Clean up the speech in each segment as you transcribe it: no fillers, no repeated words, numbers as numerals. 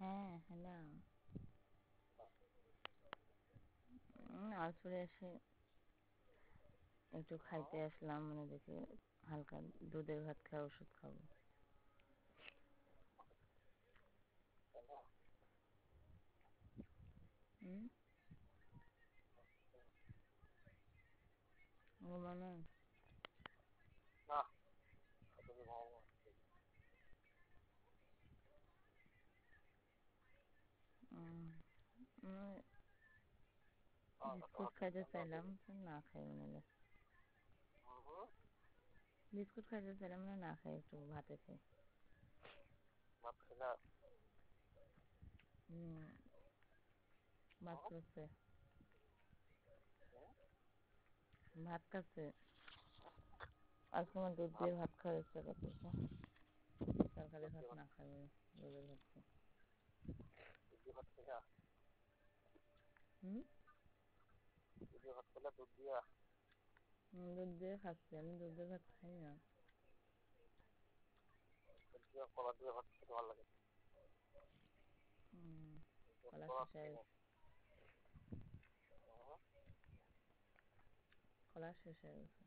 হ্যাঁ, হ্যালো। আসলে এসে একটু খাইতে আসলাম, মানে দেখি হালকা দুধের ভাত খাই, ওষুধ খাবো। ঘুমানো না, বিস্কুট খাইতে চাইলাম, না খাই মনে বিস্কুট খাইতে চাইলাম না খাই, একটু ভাতে খাই। ভাত খাচ্ছে, ভাত খাচ্ছে। আজকে আমার দুধ দিয়ে ভাত খাওয়ার ইচ্ছা করতেছে। সরকারি ভাত না খাই, দুধের ভাত খাই। দুধ দিয়ে খাচ্ছি, আমি দুধের ভাত খাই না। কলা দিয়ে ভাত খেতে ভালো লাগে। কলা শেষ হয়ে গেছে, কলা শেষ হয়ে গেছে,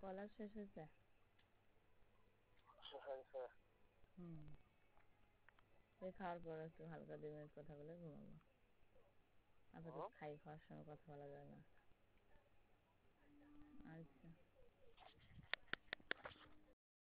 কলা শেষ হয়েছে। খাওয়ার পর একটু হালকা 2 মিনিট কথা বলে ঘুমাবো। আপাতত খাওয়ার সময় কথা বলা যায় না।